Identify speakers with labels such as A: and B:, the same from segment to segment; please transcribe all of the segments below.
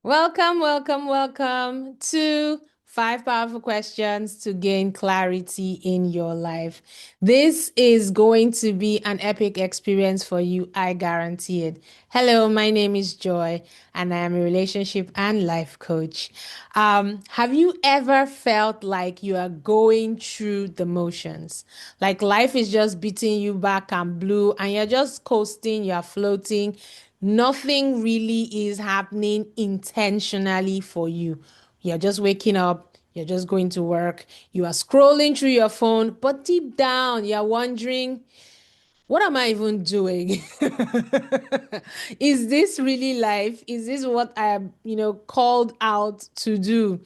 A: Welcome to Five Powerful Questions to Gain Clarity in Your Life. This is going to be an epic experience for you, I guarantee it. Hello, my name is Joy, and I am a relationship and life coach. Have you ever felt like you are going through the motions? Like life is just beating you back and blue, and you're just coasting, you're floating. Nothing really is happening intentionally for you. You're just waking up, you're just going to work, you are scrolling through your phone, but deep down, you're wondering, what am I even doing? Is this really life? Is this what I am, called out to do?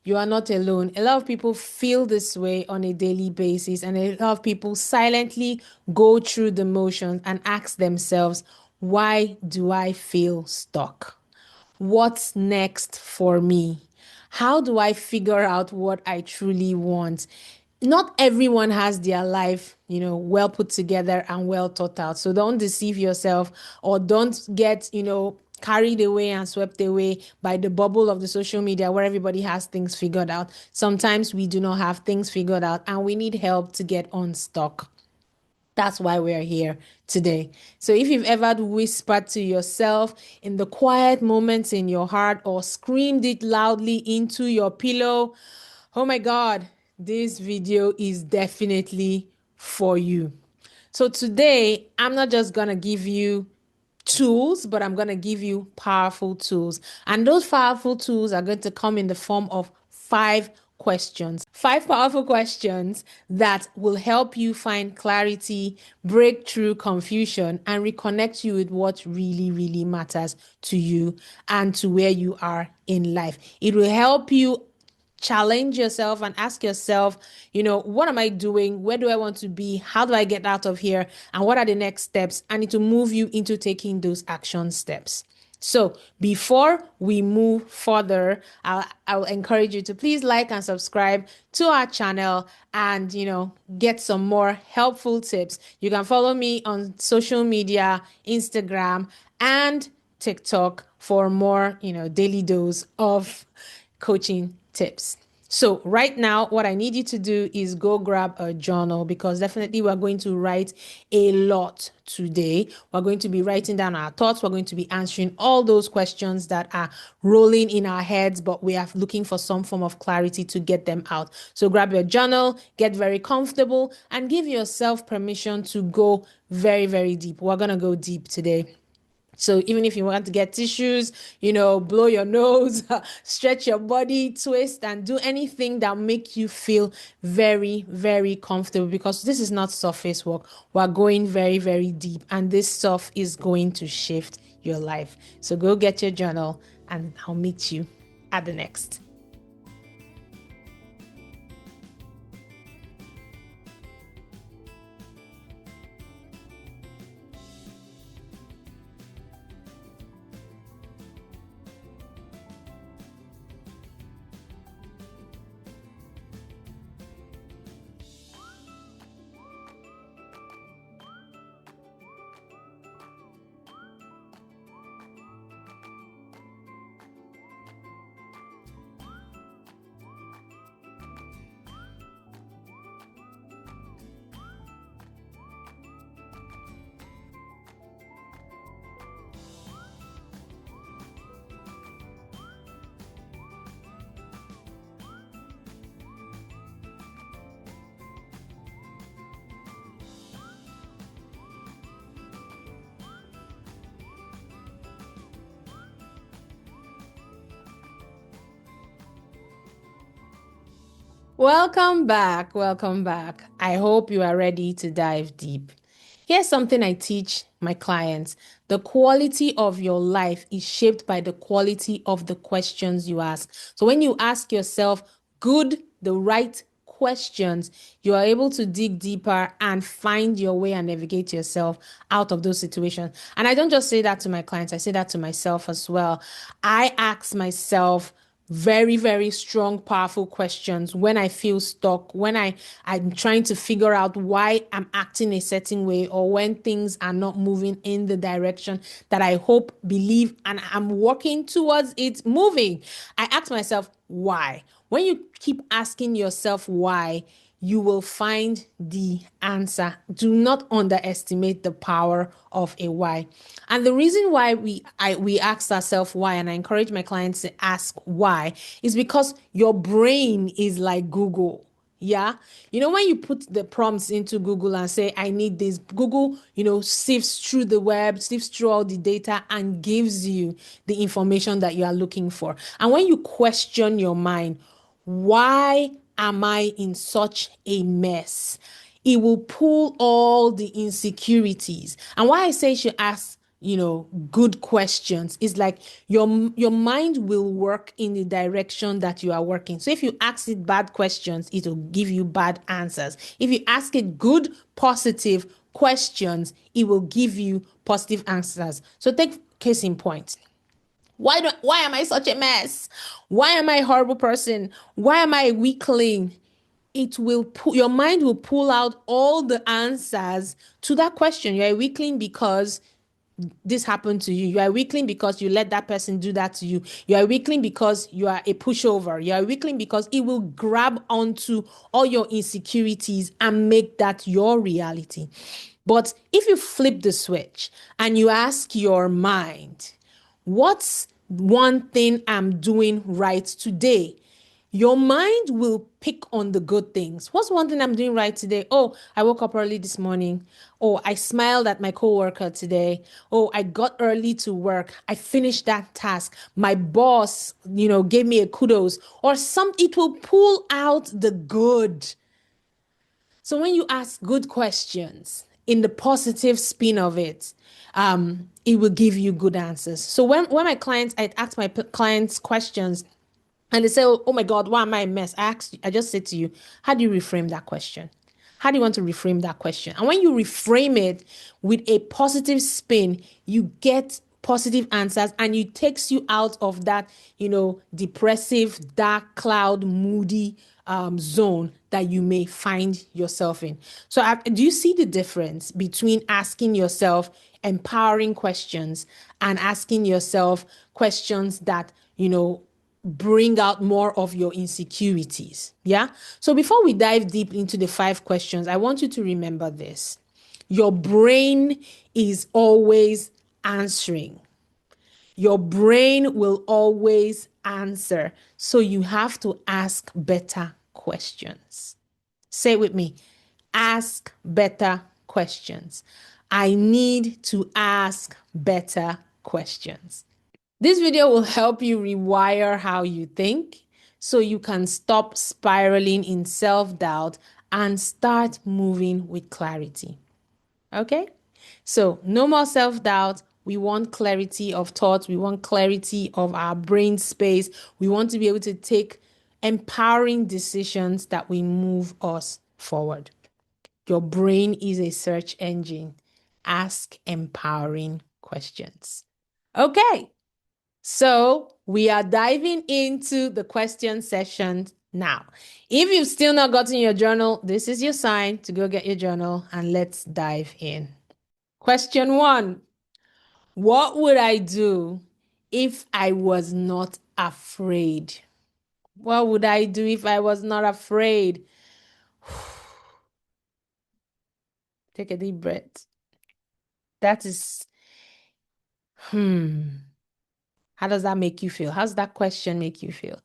A: You are not alone. A lot of people feel this way on a daily basis, and a lot of people silently go through the motions and ask themselves, why do I feel stuck? What's next for me? How do I figure out what I truly want? Not everyone has their life, well put together and well thought out. So don't deceive yourself or don't get, carried away and swept away by the bubble of the social media where everybody has things figured out. Sometimes we do not have things figured out and we need help to get unstuck. That's why we're here today. So, if you've ever whispered to yourself in the quiet moments in your heart or screamed it loudly into your pillow, oh my God, this video is definitely for you. So, today, I'm not just going to give you tools, but I'm going to give you powerful tools. And those powerful tools are going to come in the form of five powerful questions that will help you find clarity, break through confusion, and reconnect you with what really, really matters to you and to where you are in life. It will help you challenge yourself and ask yourself, what am I doing? Where do I want to be? How do I get out of here? And what are the next steps? I need to move you into taking those action steps. So before we move further, I'll encourage you to please like and subscribe to our channel and, get some more helpful tips. You can follow me on social media, Instagram, and TikTok for more, daily dose of coaching tips. So right now, what I need you to do is go grab a journal because definitely we're going to write a lot today. We're going to be writing down our thoughts. We're going to be answering all those questions that are rolling in our heads, but we are looking for some form of clarity to get them out. So grab your journal, get very comfortable, and give yourself permission to go very, very deep. We're going to go deep today. So even if you want to get tissues, blow your nose, stretch your body, twist, and do anything that make you feel very, very comfortable because this is not surface work. We're going very, very deep, and this stuff is going to shift your life. So go get your journal, and I'll meet you at the next. Welcome back. Welcome back. I hope you are ready to dive deep. Here's something I teach my clients. The quality of your life is shaped by the quality of the questions you ask. So when you ask yourself the right questions, you are able to dig deeper and find your way and navigate yourself out of those situations. And I don't just say that to my clients, I say that to myself as well. I ask myself very, very strong, powerful questions when I feel stuck, when I'm trying to figure out why I'm acting a certain way, or when things are not moving in the direction that I hope, believe, and I'm working towards it moving. I ask myself, why? When you keep asking yourself why, you will find the answer. Do not underestimate the power of a why. And the reason why we ask ourselves why, and I encourage my clients to ask why, is because your brain is like Google. Yeah. You know, when you put the prompts into Google and say, I need this, Google, sifts through the web, sifts through all the data and gives you the information that you are looking for. And when you question your mind, why am I in such a mess? It will pull all the insecurities. And why I say you should ask, good questions is like your mind will work in the direction that you are working. So if you ask it bad questions, it will give you bad answers. If you ask it good, positive questions, it will give you positive answers. So take case in point. Why am I such a mess? Why am I a horrible person? Why am I a weakling? Your mind will pull out all the answers to that question. You're a weakling because this happened to you. You are a weakling because you let that person do that to you. You are a weakling because you are a pushover. You are a weakling because it will grab onto all your insecurities and make that your reality. But if you flip the switch and you ask your mind, what's one thing I'm doing right today? Your mind will pick on the good things. What's one thing I'm doing right today? Oh, I woke up early this morning. Oh, I smiled at my coworker today. Oh, I got early to work. I finished that task. My boss, gave me a kudos or some, it will pull out the good. So when you ask good questions in the positive spin of it, it will give you good answers. So I ask my clients questions and they say, oh my God, why am I a mess? I just said to you, how do you reframe that question? How do you want to reframe that question? And when you reframe it with a positive spin, you get positive answers and it takes you out of that, depressive, dark cloud, moody zone that you may find yourself in. So, do you see the difference between asking yourself empowering questions and asking yourself questions that, bring out more of your insecurities? Yeah. So before we dive deep into the 5 questions, I want you to remember this. Your brain is always answering. Your brain will always answer. So you have to ask better questions. Say it with me. Ask better questions. I need to ask better questions. This video will help you rewire how you think so you can stop spiraling in self-doubt and start moving with clarity. Okay? So, no more self-doubt. We want clarity of thought. We want clarity of our brain space. We want to be able to take empowering decisions that will move us forward. Your brain is a search engine. Ask empowering questions. Okay. So we are diving into the question session now. If you've still not gotten your journal, this is your sign to go get your journal and let's dive in. Question 1. What would I do if I was not afraid? What would I do if I was not afraid? Take a deep breath. That is, how does that make you feel? How does that question make you feel?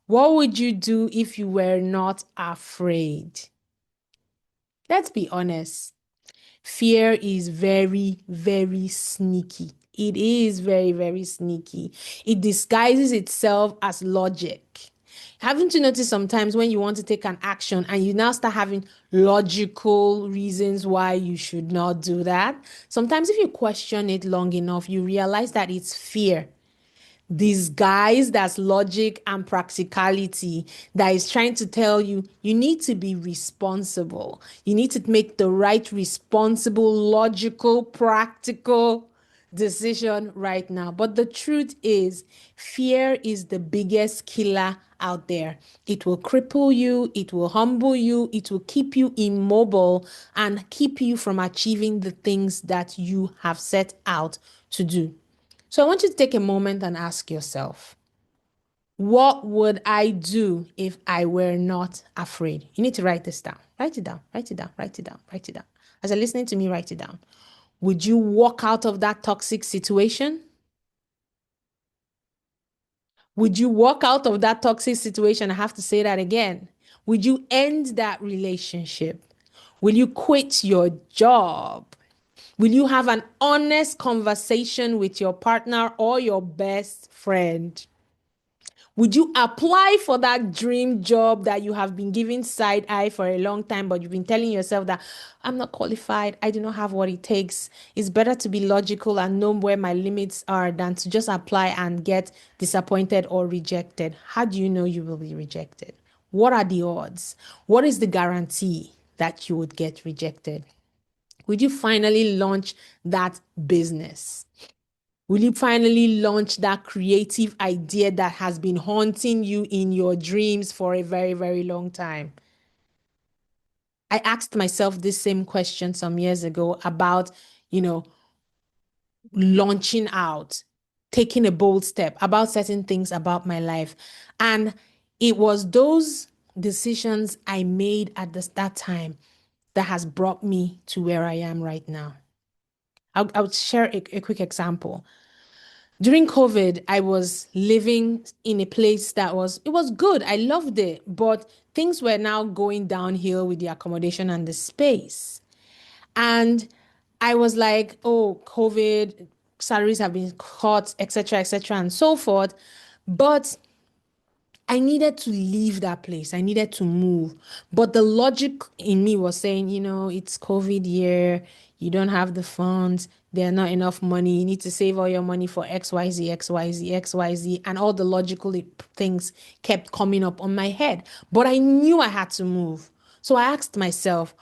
A: What would you do if you were not afraid? Let's be honest. Fear is very, very sneaky. It is very, very sneaky. It disguises itself as logic. Haven't you noticed sometimes when you want to take an action and you now start having logical reasons why you should not do that? Sometimes if you question it long enough, you realize that it's fear disguised as logic and practicality that is trying to tell you you need to be responsible. You need to make the right, responsible, logical, practical decision right now. But the truth is, fear is the biggest killer out there. It will cripple you, it will humble you, it will keep you immobile and keep you from achieving the things that you have set out to do. So I want you to take a moment and ask yourself, what would I do if I were not afraid? You need to write this down. Write it down, write it down, write it down, write it down. As you're listening to me, write it down. Would you walk out of that toxic situation? Would you walk out of that toxic situation? I have to say that again. Would you end that relationship? Will you quit your job? Will you have an honest conversation with your partner or your best friend? Would you apply for that dream job that you have been giving side eye for a long time, but you've been telling yourself that I'm not qualified, I do not have what it takes? It's better to be logical and know where my limits are than to just apply and get disappointed or rejected. How do you know you will be rejected? What are the odds? What is the guarantee that you would get rejected? Would you finally launch that business? Will you finally launch that creative idea that has been haunting you in your dreams for a very, very long time? I asked myself this same question some years ago about, you know, launching out, taking a bold step about certain things about my life. And it was those decisions I made at that time that has brought me to where I am right now. I'll share a quick example. During COVID, I was living in a place that it was good. I loved it, but things were now going downhill with the accommodation and the space. And I was like, oh, COVID, salaries have been cut, etc., and so forth. But I needed to leave that place. I needed to move. But the logic in me was saying, it's COVID year. You don't have the funds. There are not enough money. You need to save all your money for XYZ, XYZ, XYZ. And all the logical things kept coming up on my head. But I knew I had to move. So I asked myself,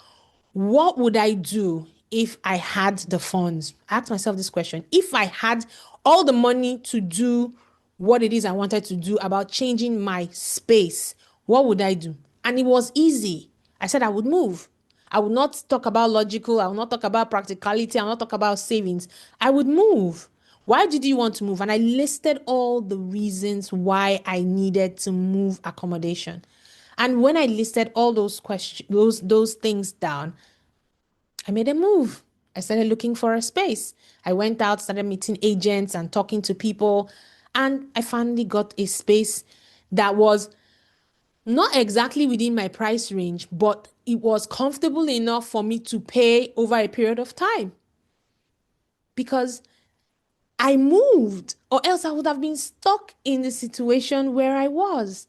A: what would I do if I had the funds? I asked myself this question. If I had all the money to do what it is I wanted to do about changing my space, what would I do? And it was easy. I said I would move. I would not talk about logical. I will not talk about practicality. I will not talk about savings. I would move. Why did you want to move? And I listed all the reasons why I needed to move accommodation. And when I listed all those questions, those things down, I made a move. I started looking for a space. I went out, started meeting agents and talking to people, and I finally got a space that was not exactly within my price range, but it was comfortable enough for me to pay over a period of time because I moved, or else I would have been stuck in the situation where I was.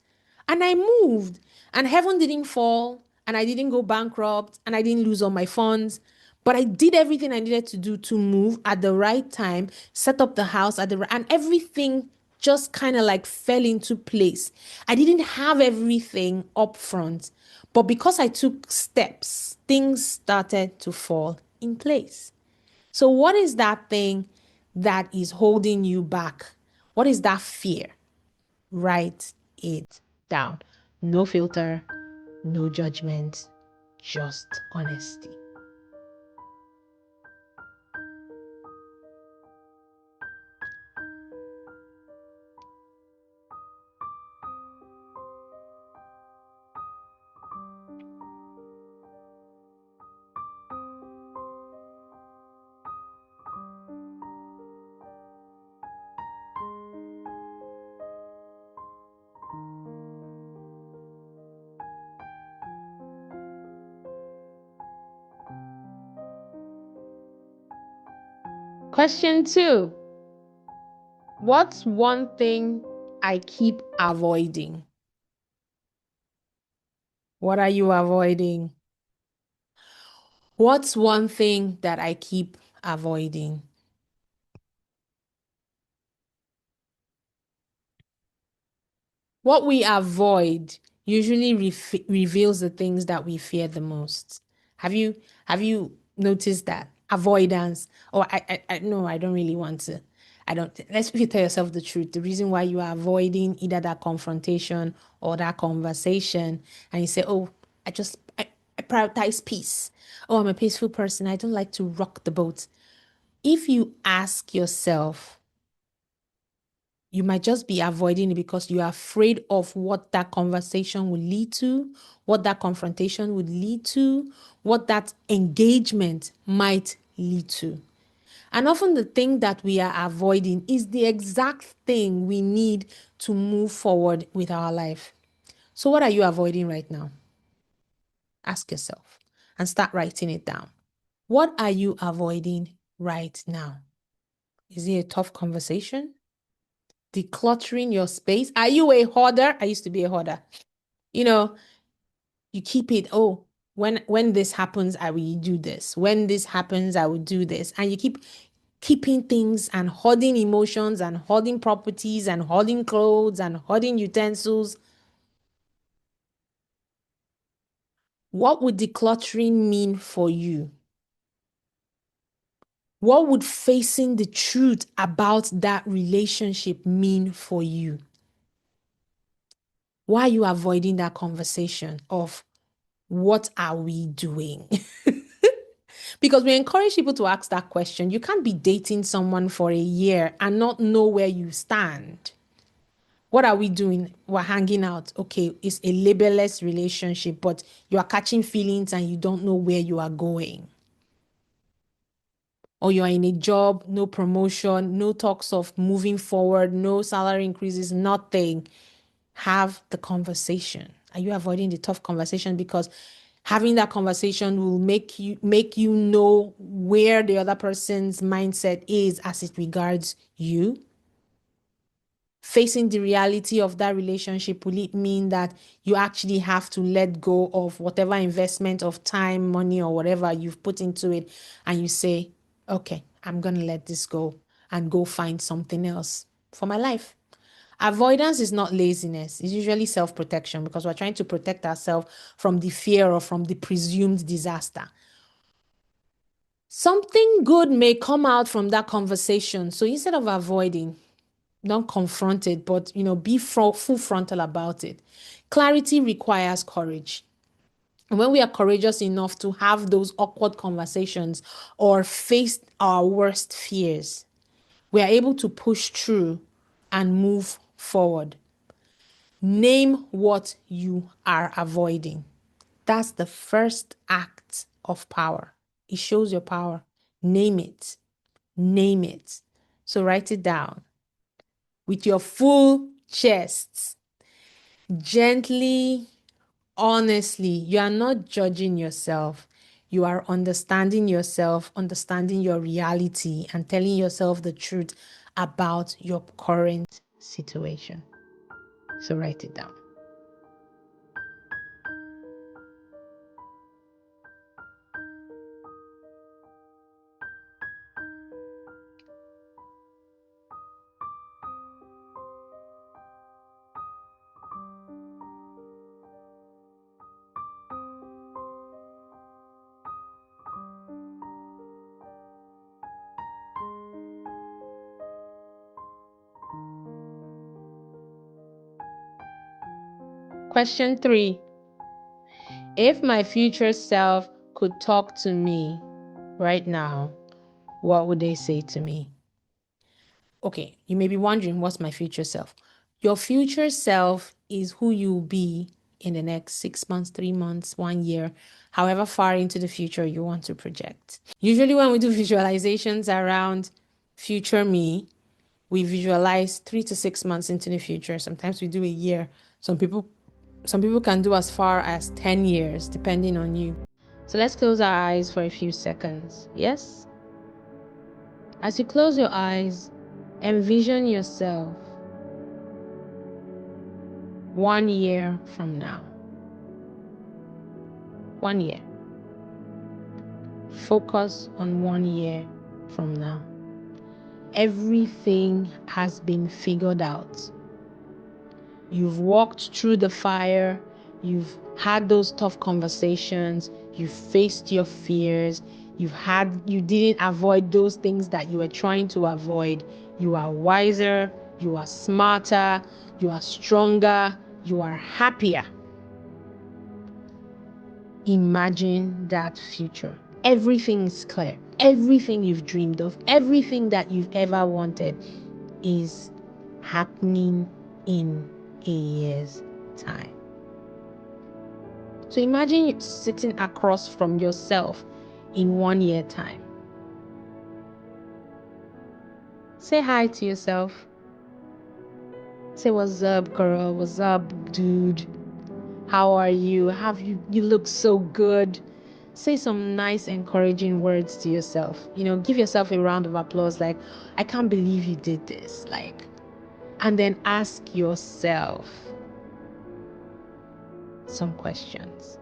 A: And I moved, and heaven didn't fall, and I didn't go bankrupt, and I didn't lose all my funds. But I did everything I needed to do to move at the right time, set up the house at and everything just kind of like fell into place. I didn't have everything up front, but because I took steps, things started to fall in place. So, what is that thing that is holding you back? What is that fear? Write it down. No filter, no judgment, just honesty. Question 2. What's one thing I keep avoiding? What are you avoiding? What's one thing that I keep avoiding? What we avoid usually reveals the things that we fear the most. Have you noticed that? avoidance, or no, I don't really want to. I don't. Let's if you tell yourself the truth, the reason why you are avoiding either that confrontation or that conversation, and you say, "Oh, I prioritize peace. Oh, I'm a peaceful person. I don't like to rock the boat." If you ask yourself, you might just be avoiding it because you are afraid of what that conversation will lead to, what that confrontation would lead to, what that engagement might lead to. And often the thing that we are avoiding is the exact thing we need to move forward with our life. So, what are you avoiding right now? Ask yourself and start writing it down. What are you avoiding right now? Is it a tough conversation? Decluttering your space? Are you a hoarder? I used to be a hoarder. You know, you keep it, oh, when this happens, I will do this. When this happens, I will do this. And you keep keeping things and hoarding emotions and hoarding properties and hoarding clothes and hoarding utensils. What would decluttering mean for you? What would facing the truth about that relationship mean for you? Why are you avoiding that conversation of what are we doing? Because we encourage people to ask that question. You can't be dating someone for a year and not know where you stand. What are we doing? We're hanging out. Okay, it's a labelless relationship, but you are catching feelings and you don't know where you are going. Or you are in a job, no promotion, no talks of moving forward, no salary increases, nothing. Have the conversation. Are you avoiding the tough conversation? Because having that conversation will make you know where the other person's mindset is as it regards you. Facing the reality of that relationship, will it mean that you actually have to let go of whatever investment of time, money, or whatever you've put into it, and you say, okay, I'm going to let this go and go find something else for my life? Avoidance is not laziness. It's usually self-protection because we're trying to protect ourselves from the fear or from the presumed disaster. Something good may come out from that conversation. So instead of avoiding, don't confront it, but be full frontal about it. Clarity requires courage. And when we are courageous enough to have those awkward conversations or face our worst fears, we are able to push through and move forward. Name what you are avoiding. That's the first act of power. It shows your power. Name it. Name it. So write it down with your full chest. Gently, honestly, you are not judging yourself. You are understanding yourself, understanding your reality, and telling yourself the truth about your current situation. So write it down. Question 3. If my future self could talk to me right now, what would they say to me? Okay, you may be wondering, what's my future self? Your future self is who you'll be in the next 6 months, 3 months, 1 year, however far into the future you want to project. Usually when we do visualizations around future me, we visualize 3 to 6 months into the future. Sometimes we do a year. Some people can do as far as 10 years, depending on you. So let's close our eyes for a few seconds. Yes? As you close your eyes, envision yourself 1 year from now. 1 year. Focus on 1 year from now. Everything has been figured out. You've walked through the fire. You've had those tough conversations. You've faced your fears. You didn't avoid those things that you were trying to avoid. You are wiser, you are smarter, you are stronger, you are happier. Imagine that future. Everything is clear. Everything you've dreamed of, everything that you've ever wanted is happening in a year's time. So imagine you sitting across from yourself in 1 year time. Say hi to yourself. Say, what's up, girl? What's up, dude? How are you? You look so good. Say some nice, encouraging words to yourself. Give yourself a round of applause. Like, I can't believe you did this. And then ask yourself some questions.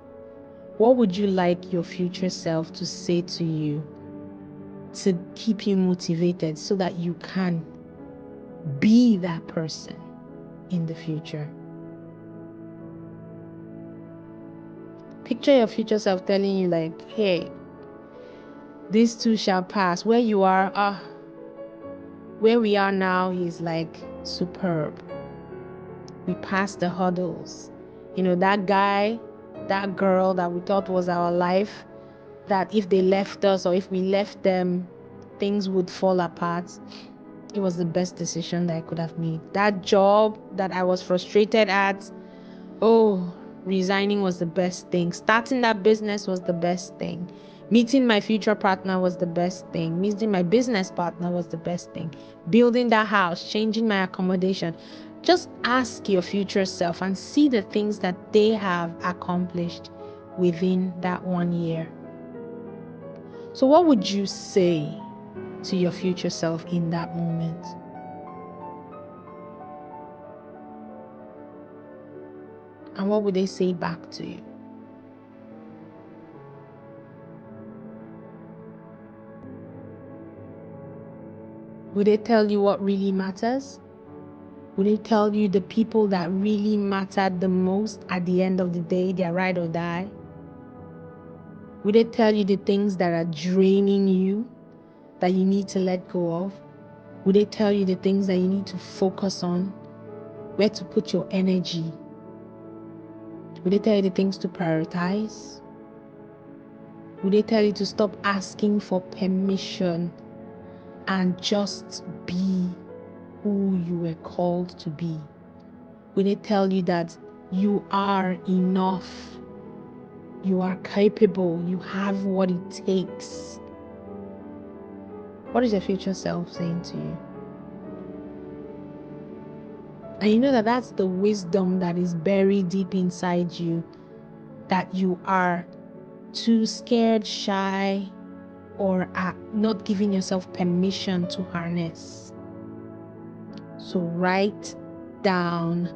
A: What would you like your future self to say to you to keep you motivated so that you can be that person in the future? Picture your future self telling you like, hey, this too shall pass. Where you are, where we are now is like superb. We passed the hurdles. That guy, that girl that we thought was our life, that if they left us or if we left them, things would fall apart. It was the best decision that I could have made. That job that I was frustrated at, resigning was the best thing. Starting that business was the best thing. Meeting my future partner was the best thing. Meeting my business partner was the best thing. Building that house, changing my accommodation. Just ask your future self and see the things that they have accomplished within that 1 year. So what would you say to your future self in that moment? And what would they say back to you? Would they tell you what really matters? Would they tell you the people that really mattered the most at the end of the day, their ride or die? Would they tell you the things that are draining you, that you need to let go of? Would they tell you the things that you need to focus on, where to put your energy? Would they tell you the things to prioritize? Would they tell you to stop asking for permission and just be who you were called to be? Will they tell you that you are enough, you are capable, you have what it takes? What is your future self saying to you? And you know that that's the wisdom that is buried deep inside you, that you are too scared, shy, or are not giving yourself permission to harness. So write down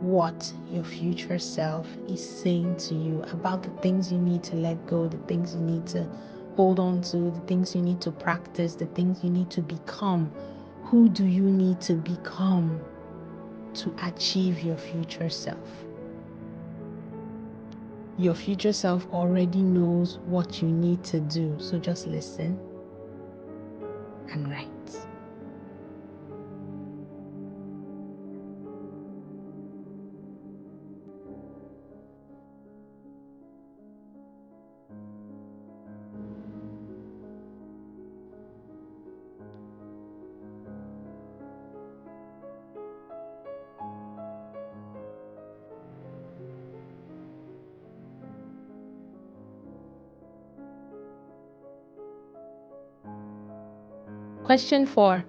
A: what your future self is saying to you about the things you need to let go, the things you need to hold on to, the things you need to practice, the things you need to become. Who do you need to become to achieve your future self? Your future self already knows what you need to do, so just listen and write. Question 4.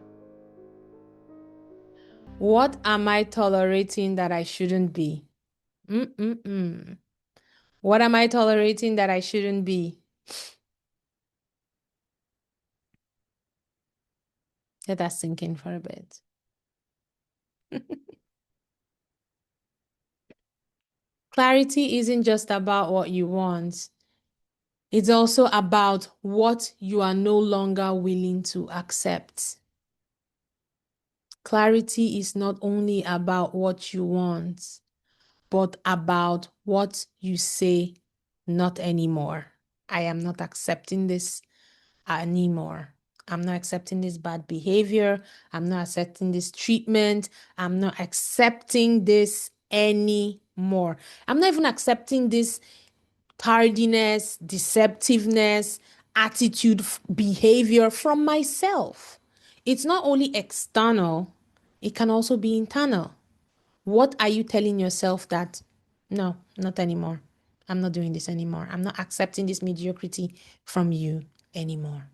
A: What am I tolerating that I shouldn't be? What am I tolerating that I shouldn't be? Let that sink in for a bit. Clarity isn't just about what you want. It's also about what you are no longer willing to accept. Clarity is not only about what you want, but about what you say, not anymore. I am not accepting this. anymore. I'm not accepting this bad behavior. I'm not accepting this treatment. I'm not accepting this anymore. I'm not even accepting this tardiness, deceptiveness, attitude, behavior from myself. It's not only external, it can also be internal. What are you telling yourself that, no, not anymore? I'm not doing this anymore. I'm not accepting this mediocrity from you anymore.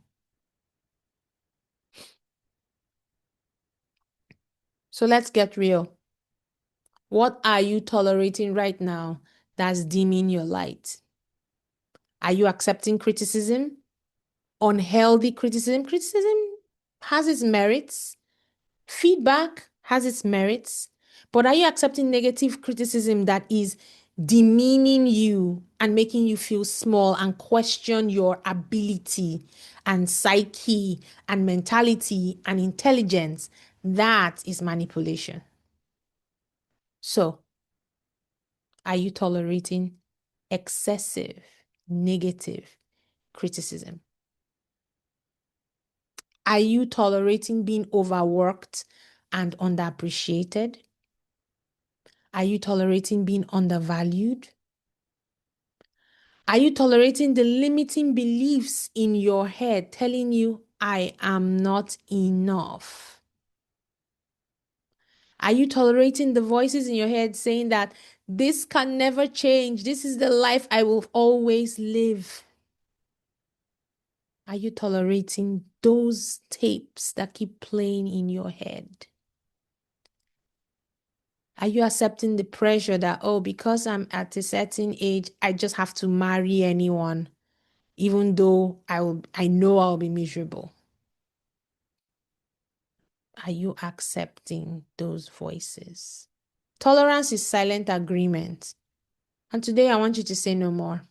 A: So let's get real. What are you tolerating right now that's dimming your light? Are you accepting criticism? Unhealthy criticism? Criticism has its merits. Feedback has its merits. But are you accepting negative criticism that is demeaning you and making you feel small and question your ability and psyche and mentality and intelligence? That is manipulation. So, are you tolerating excessive negative criticism? Are you tolerating being overworked and underappreciated? Are you tolerating being undervalued? Are you tolerating the limiting beliefs in your head telling you, I am not enough? Are you tolerating the voices in your head saying that this can never change? This is the life I will always live. Are you tolerating those tapes that keep playing in your head? Are you accepting the pressure that, oh, because I'm at a certain age, I just have to marry anyone, even though I know I'll be miserable? Are you accepting those voices? Tolerance is silent agreement. And today I want you to say no more.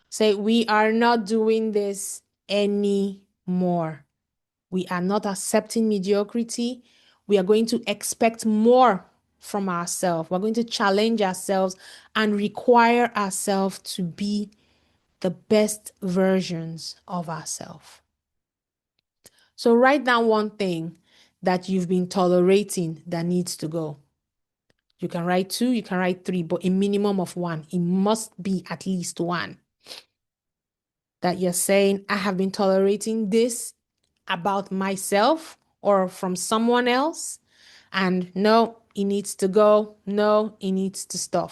A: Say, we are not doing this anymore. We are not accepting mediocrity. We are going to expect more from ourselves. We're going to challenge ourselves and require ourselves to be the best versions of ourselves. So write down one thing that you've been tolerating that needs to go. You can write 2, you can write 3, but a minimum of 1. It must be at least 1. That you're saying, I have been tolerating this about myself or from someone else, and no, it needs to go. No, it needs to stop.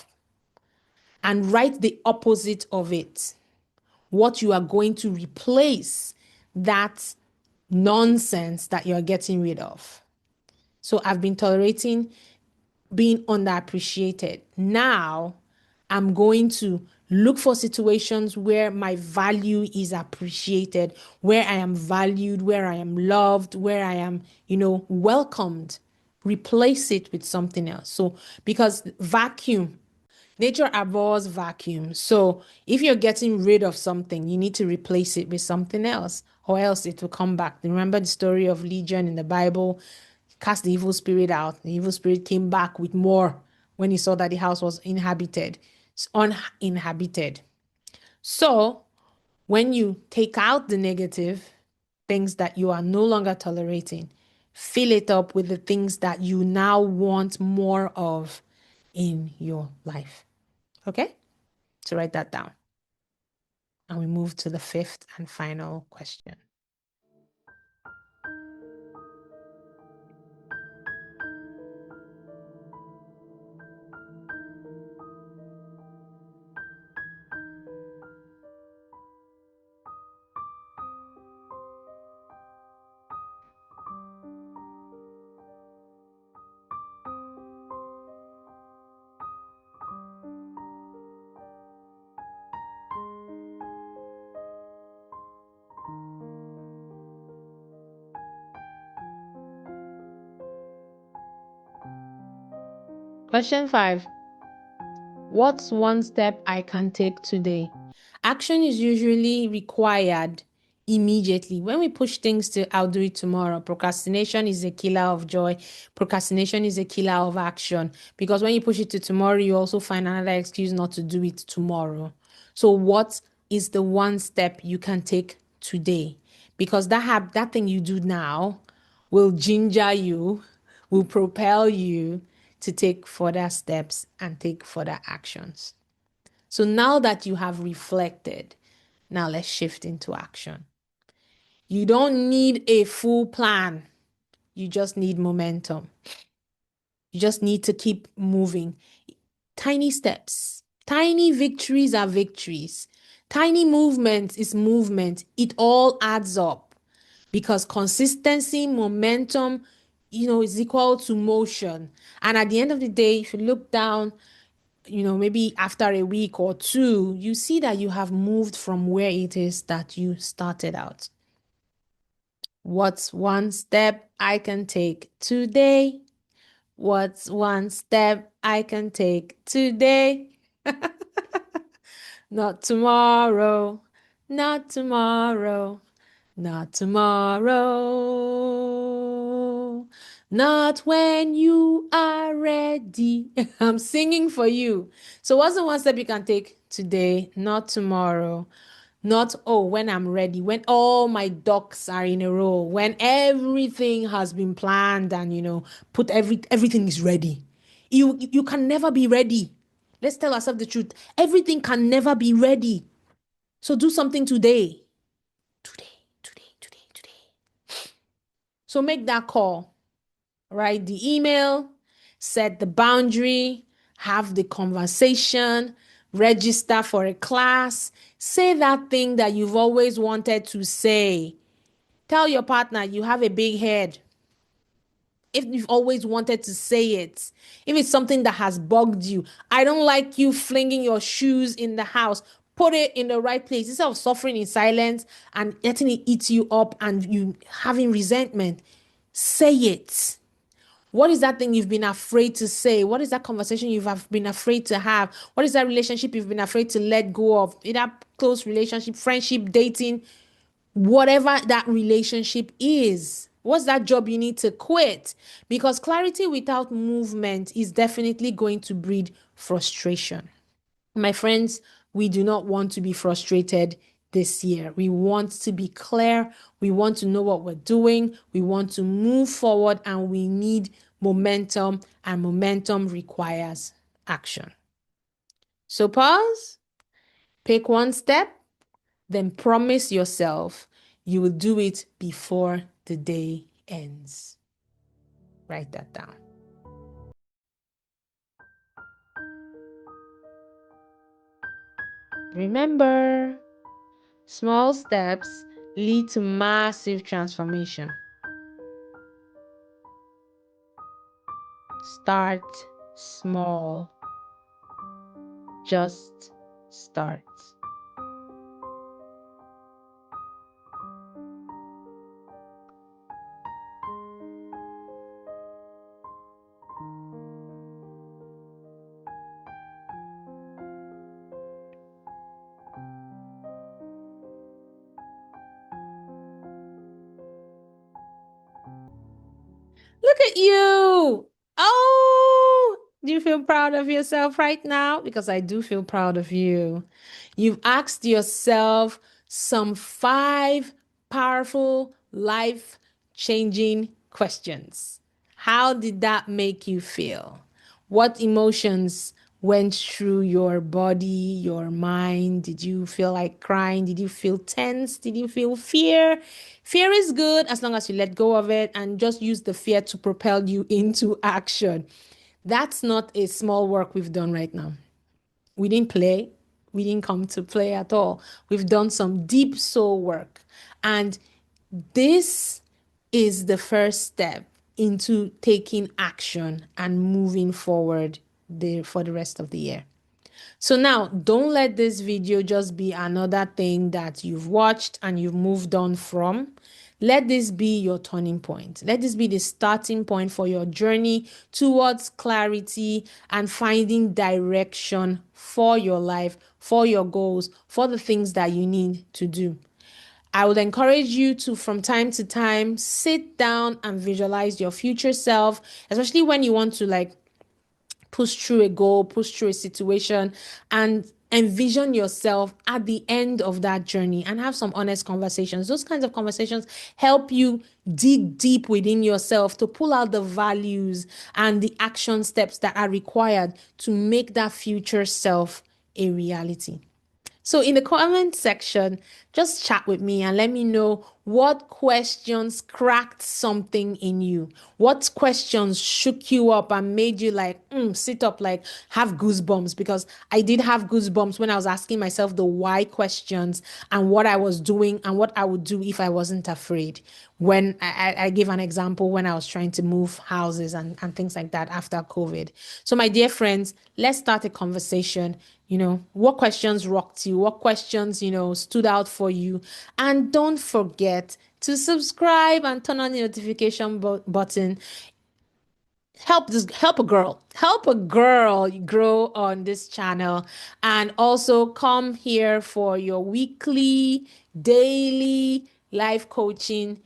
A: And write the opposite of it. What you are going to replace that nonsense that you're getting rid of. So I've been tolerating being underappreciated. Now I'm going to look for situations where my value is appreciated, where I am valued, where I am loved, where I am, welcomed. Replace it with something else. So, because vacuum, nature abhors vacuum. So, if you're getting rid of something, you need to replace it with something else, or else it will come back. Remember the story of Legion in the Bible? Cast the evil spirit out. The evil spirit came back with more when he saw that the house was inhabited. It's uninhabited. So when you take out the negative things that you are no longer tolerating, fill it up with the things that you now want more of in your life. Okay? So write that down. And we move to the 5th and final question. Question 5. What's one step I can take today? Action is usually required immediately. When we push things to, I'll do it tomorrow, procrastination is a killer of joy. Procrastination is a killer of action. Because when you push it to tomorrow, you also find another excuse not to do it tomorrow. So what is the one step you can take today, because that thing you do now will ginger you, will propel you to take further steps and take further actions. So now that you have reflected, now let's shift into action. You don't need a full plan. You just need momentum. You just need to keep moving. Tiny steps. Tiny victories are victories. Tiny movement is movement. It all adds up because consistency, momentum, is equal to motion. And at the end of the day, if you look down, maybe after a week or two, you see that you have moved from where it is that you started out. What's one step I can take today? What's one step I can take today? Not tomorrow, not tomorrow, not tomorrow, not when you are ready. I'm singing for you. So, what's the one step you can take today? Not tomorrow. Not, oh, when I'm ready, when all my ducks are in a row, when everything has been planned and, everything is ready. You can never be ready. Let's tell ourselves the truth. Everything can never be ready. So do something today. Today, today, today, today. So make that call, write the email, set the boundary, have the conversation, register for a class, say that thing that you've always wanted to say. Tell your partner you have a big head. If you've always wanted to say it, if it's something that has bugged you, I don't like you flinging your shoes in the house. Put it in the right place instead of suffering in silence and letting it eat you up and you having resentment. Say it. What is that thing you've been afraid to say? What is that conversation you've been afraid to have? What is that relationship you've been afraid to let go of? Either close relationship, friendship, dating, whatever that relationship is. What's that job you need to quit? Because clarity without movement is definitely going to breed frustration. My friends, we do not want to be frustrated this year. We want to be clear. We want to know what we're doing. We want to move forward and we need momentum, and momentum requires action. So pause, pick one step, then promise yourself you will do it before the day ends. Write that down. Remember, small steps lead to massive transformation. Start small. Just start. Look at you. Oh, do you feel proud of yourself right now? Because I do feel proud of you. You've asked yourself some 5 powerful, life changing questions. How did that make you feel? What emotions went through your body, your mind? Did you feel like crying? Did you feel tense? Did you feel fear? Fear is good as long as you let go of it and just use the fear to propel you into action. That's not a small work we've done right now. We didn't play. We didn't come to play at all. We've done some deep soul work. And this is the first step into taking action and moving forward for the rest of the year. So now don't let this video just be another thing that you've watched and you've moved on from. Let this be your turning point. Let this be the starting point for your journey towards clarity and finding direction for your life, for your goals, for the things that you need to do. I would encourage you to, from time to time, sit down and visualize your future self, especially when you want to push through a goal, push through a situation, and envision yourself at the end of that journey and have some honest conversations. Those kinds of conversations help you dig deep within yourself to pull out the values and the action steps that are required to make that future self a reality. So in the comment section, just chat with me and let me know what questions cracked something in you. What questions shook you up and made you like sit up, like have goosebumps, because I did have goosebumps when I was asking myself the why questions and what I was doing and what I would do if I wasn't afraid. When I give an example when I was trying to move houses and things like that after COVID. So my dear friends, let's start a conversation. What questions rocked you? What questions, stood out for you? And don't forget to subscribe and turn on the notification button. Help a girl grow on this channel, and also come here for your weekly, daily life coaching,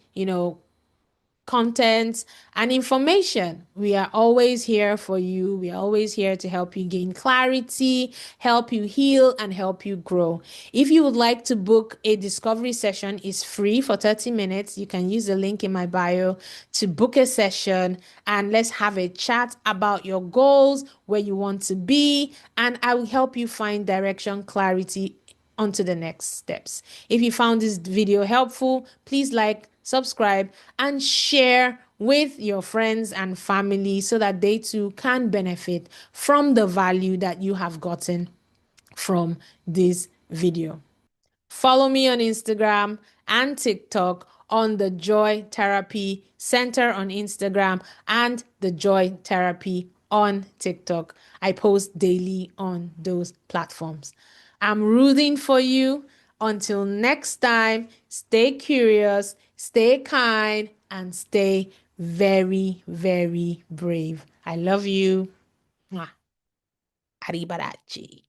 A: content and information. We are always here for you. We are always here to help you gain clarity, help you heal, and help you grow. If you would like to book a discovery session, it's free for 30 minutes. You can use the link in my bio to book a session, and let's have a chat about your goals, where you want to be, and I will help you find direction, clarity onto the next steps. If you found this video helpful, please like, subscribe, and share with your friends and family so that they too can benefit from the value that you have gotten from this video. Follow me on Instagram and TikTok on the Joy Therapy Center on Instagram and the Joy Therapy on TikTok. I post daily on those platforms. I'm rooting for you. Until next time, stay curious, stay kind, and stay very, very brave. I love you. Mwah. Arrivederci.